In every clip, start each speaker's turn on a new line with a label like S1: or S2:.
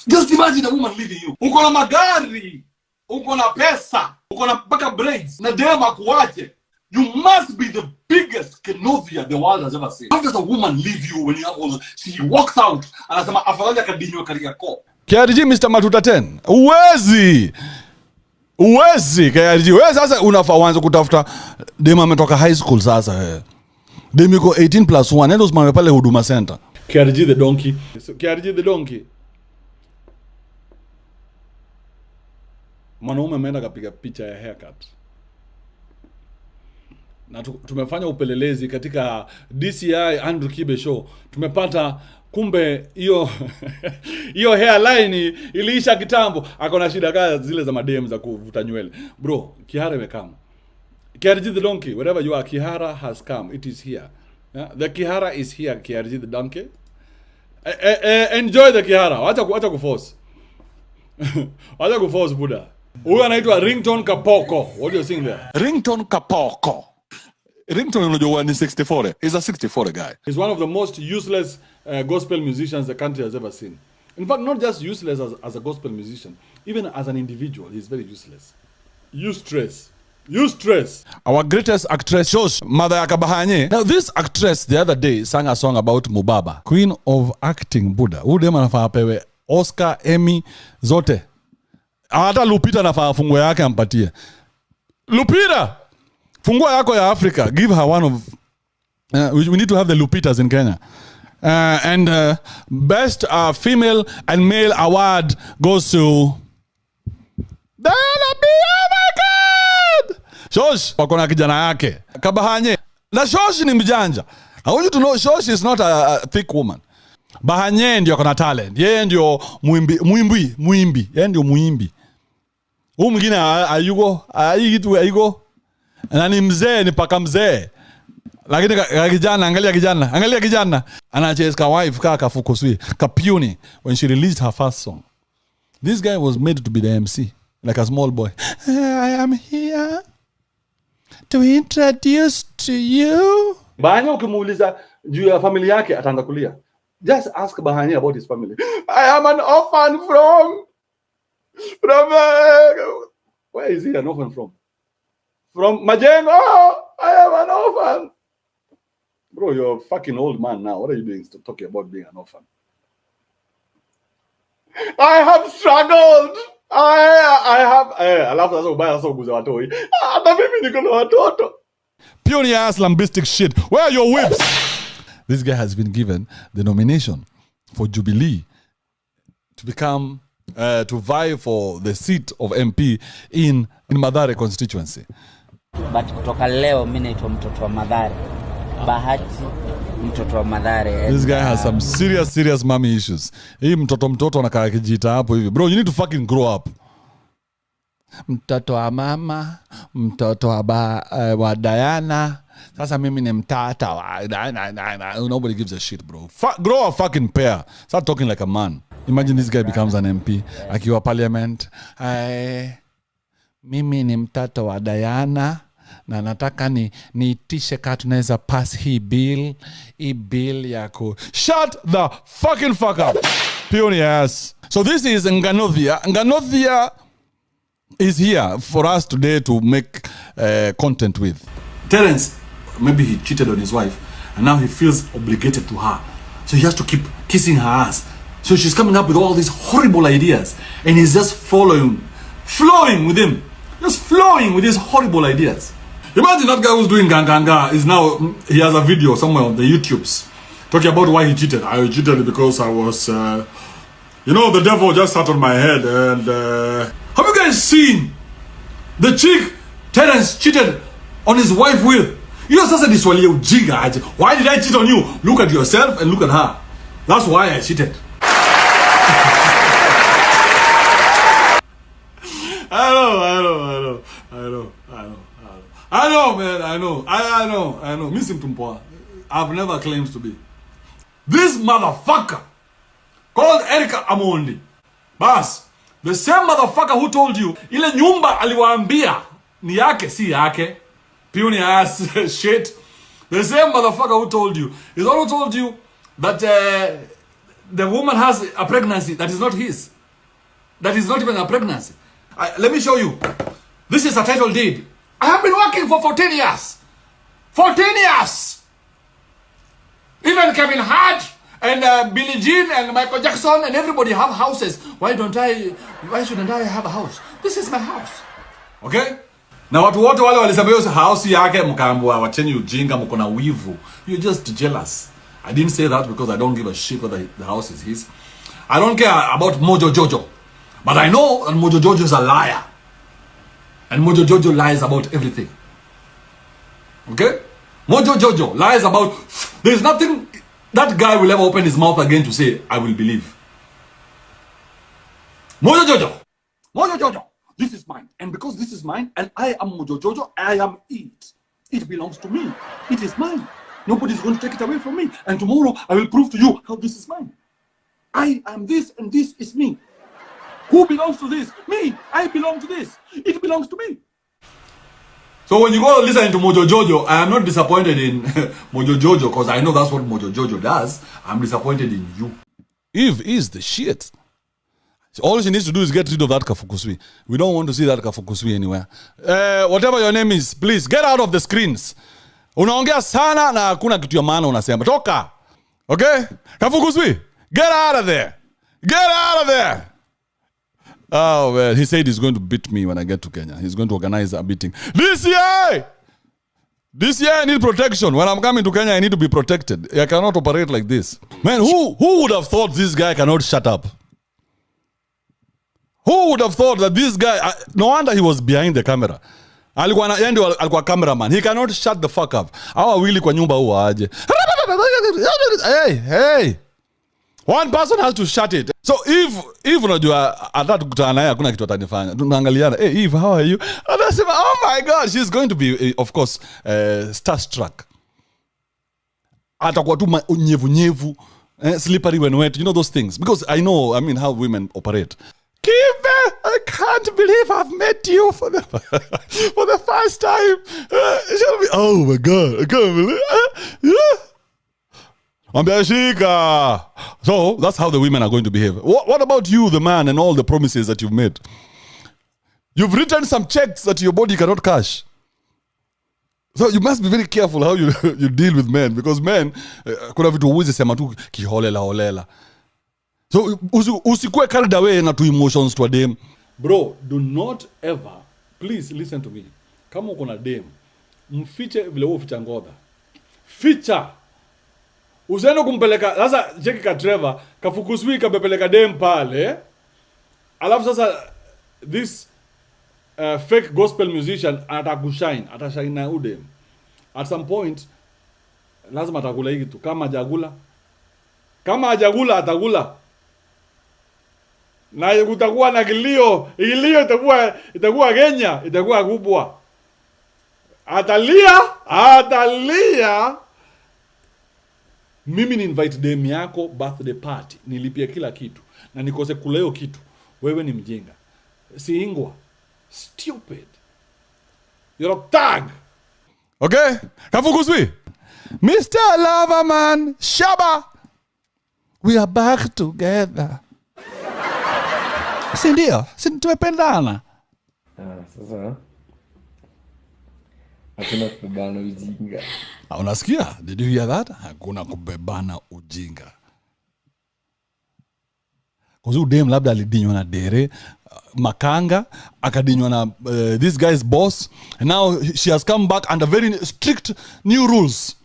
S1: Just imagine a woman leaving you. Uko na magari, uko na pesa, uko na mpaka braids, na dema kuache. You must be the biggest kenovia the world has ever seen. How does a woman leave you when you have all she walks out and anasema afadhali akadinyo Kariakoo?
S2: KRG Mr. Matuta 10. Uwezi KRG. Wewe sasa unafaa uanze kutafuta dema ametoka high school sasa. Dema iko 18+1 ndio usimame pale Huduma Center. KRG the donkey. KRG the donkey. Mwanaume ameenda kapiga picha ya haircut. Na tumefanya upelelezi katika DCI Andrew Kibe show. Tumepata kumbe hiyo hairline iliisha kitambo. Akona shida kama zile za madem za kuvuta nywele. Bro, Kihara imekama. KRG the donkey, wherever you are, Kihara has come. It is here. Yeah? The Kihara is here, KRG the donkey. Enjoy the Kihara. Wacha kuforce. Wacha kuforce Buddha. Huyu anaitwa ringtone kapoko. What do you think there?
S3: Ringtone kapoko. Ringtone unajua ni 64. He's a 64 guy.
S2: He's one of the most useless gospel musicians the country has ever seen. In fact, not just useless as a gospel musician, even as an individual, he's very useless. Useless. Our greatest actress, Shosh, Mother Yakabahanye. Now, this actress the other day sang a song about Mubaba, Queen of Acting Buddha. Who dem anafaa pewe Oscar, Emmy, zote. Hata Lupita anafaa funguo yake ampatie. Lupita! Funguo yako ya Africa. Give her one of... we need to have the Lupitas in Kenya. And best female and male award goes to... Diana B. Oh my God! Shosh, wakona kijana yake. Kabahanye. Na Shosh ni mjanja. I want you to know Shosh is not a thick woman. Bahanye ndio kona talent. Yeye ndio muimbi. Yeye ndio muimbi. Huyu mwingine ayugo. Na ni mzee, ni paka mzee. Lakini kijana, angalia kijana. Anacheza ka wife kaka Fukusui, Kapiuni when she released her first song. This guy was made to be the MC, like a small boy. I am here to introduce to you. Bahanya ukimuuliza juu ya familia yake ataanza kulia. Just ask Bahanya about his family. I am an orphan from where is he an orphan from? From Majengo. I am an orphan. Bro, you're a fucking old man now. What are you doing to talking about being an orphan? I have struggled. I have. Alafu sasa ubaya sasa kuguza watoi. Hata mimi niko na watoto. Pioneer ass lambistic shit. Where are your whips? This guy has been given the nomination for Jubilee to become to vie for the seat of MP in Mathare constituency.
S4: But kutoka leo mimi naitwa mtoto wa Mathare. Bahati mtoto wa Mathare.
S2: This guy has some serious mommy issues. Hii mtoto anakaa kijita hapo hivi. Bro, you need to fucking grow up. Mtoto wa mama, mtoto wa Diana. Sasa mimi ni mtata wa nobody gives a shit, bro. Grow a fucking pair. Start talking like a man. Imagine this guy becomes an MP akiwa parliament. Mimi ni mtoto wa Diana. Na nataka niitishe kama tunaweza pass hii bill yako. Shut the fucking fuck up. Pioneers. So this is Nganothia. Nganothia is here for us today to make content with. Terence, maybe he cheated on his wife and now he feels obligated to her. So he has to keep kissing her ass. So she's coming up with all these horrible ideas and he's just flowing with him. Just flowing with these horrible ideas. Imagine that guy who's doing ganganga is now, he has a video somewhere on the YouTubes talking about why he cheated. I cheated because I was, the devil just sat on my head. And have you guys seen the chick Terence cheated on his wife with? Sasa niswalie ujinga aje. Why did I cheat on you? Look at yourself and look at her. That's why I cheated. I know, man. I know. Missing Tumpoa. I've never claimed to be. This motherfucker called Erica Amondi. Bas, the same motherfucker who told you ile nyumba aliwaambia ni yake si yake. Puny ass shit. The same motherfucker who told you is also told you that the woman has a pregnancy that is not his.
S1: that is not even a pregnancy. Let me show you. This is a title deed. I have been working for 14 years. 14 years. Even Kevin Hart and Billie Jean and Michael Jackson and everybody have houses. Why shouldn't I have a house? This is my house. Okay? Na watu wote wale walisema hiyo house yake mkaambua wacheni ujinga mko na wivu. You're just jealous. I didn't say that because I don't give a shit whether the house is his. I don't care about Mojo Jojo. But I know that Mojo Jojo is a liar. And Mojo Jojo lies about everything. Okay? Mojo Jojo lies about... There's nothing that guy will ever open his mouth again to say, I will believe. Mojo Jojo. Mojo Jojo. This is mine. And because this is mine, and I am Mojo Jojo, I am it. It belongs to me. It is mine. Nobody's going to take it away from me. And tomorrow, I will prove to you how this is mine. I am this, and this is me. Who belongs to this? Me. I belong to this. It belongs to me. So when you go listen to Mojo Jojo, I am not disappointed in Mojo Jojo because I know that's what Mojo Jojo does. I'm disappointed in you.
S2: Eve is the shit. All she needs to do is get rid of that kafukuswi. We don't want to see that kafukuswi anywhere. Whatever your name is, please get out of the screens. Unaongea sana na hakuna kitu ya maana unasema. Toka. Okay? Kafukuswi, get out of there. Get out of there. Oh, well, he said he's going to beat me when I get to Kenya. He's going to organize a beating. This year I need protection. When I'm coming to Kenya, I need to be protected. I cannot operate like this. Man, who would have thought this guy cannot shut up? Who would have thought that this guy... no wonder he was behind the camera. Alikuwa cameraman. He cannot shut the fuck up. Hawa wili kwa nyumba huwa aje. Hey. One person has to shut it. So if unajua hata tukutana naye hakuna kitu atanifanya. Tunaangaliana, "Hey Eve, how are you?" Anasema, "Oh my god, she's going to be of course starstruck." Atakuwa tu nyevu, slippery when wet, you know those things. Because I know, I mean, how women operate. Kive, I can't believe I've met you for the first time. Oh my god, I can't believe it. So that's how the women are going to behave. What about you, the man, and all the promises that you've made? You've written some checks that your body cannot cash. So you must be very careful how you deal with men, because men kuna vitu huwezi sema tu kiholela. So usikue carried away na tu emotions to a dem. Bro, do not ever, please listen to me. Kama uko na dem, mfiche vile wewe uficha ngodha. Ficha. Usiende kumpeleka sasa cheki ka Trevor kafukuswi kabepeleka dem pale. Alafu sasa this fake gospel musician atashine na udem. At some point lazima atakula hiki tu kama hajagula atagula. Na utakuwa na kilio itakuwa Kenya, itakuwa kubwa. Atalia. Mimi ni invite dem yako birthday party, nilipia kila kitu na nikose kula hiyo kitu. Wewe ni mjinga. Siingwa. Stupid. You're a tag. Okay? Kafukuswi. Mr. Loverman, Shaba. We are back together. Sindio? Tumependana.
S5: Sasa hakuna kubebana ujinga.
S2: Unasikia? Did you hear that? Hakuna kubebana ujinga. Kuzu dem labda alidinywa na dere, makanga, akadinywa na this guy's boss, and now she has come back under very strict new rules.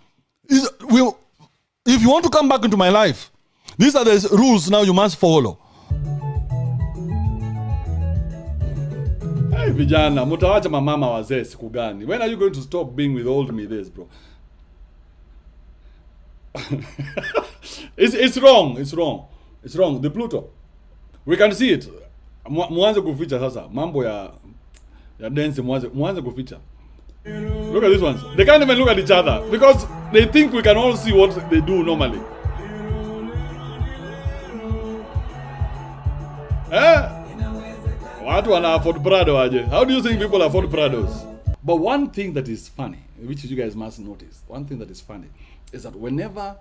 S2: If you want to come back into my life, these are the rules now you must follow. Hey vijana, mutawacha mamama wazee siku gani? When are you going to stop being with old me this, bro? It's wrong. The Pluto. We can see it. Mwanze kuficha sasa. Mambo ya dance mwanze kuficha. Look at these ones. They can't even look at each other because they think we can all see what they do normally. Watu wana afford Prado aje. How do you think people afford Prados? But one thing that is funny, which you guys must notice, one thing that is funny is that whenever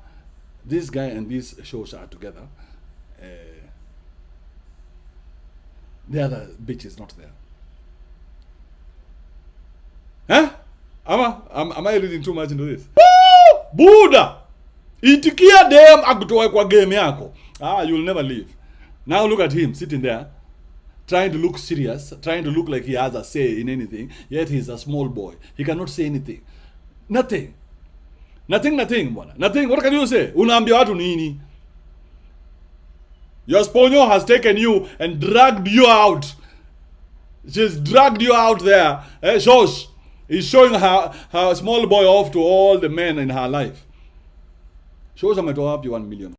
S2: this guy and this show are together, The other bitch is not there. Huh? Am I reading too much into this? Woo! Buddha! Itikia dem akutoe kwa game yako. You'll never leave. Now look at him sitting there, trying to look serious, trying to look like he has a say in anything, yet he's a small boy. He cannot say anything. Nothing. Nothing, bwana. Nothing. What can you say? Unaambia watu nini? Your sponyo has taken you and dragged you out. She's dragged you out there. Shosh is showing her small boy off to all the men in her life. Shows ametoa wapi 1 million.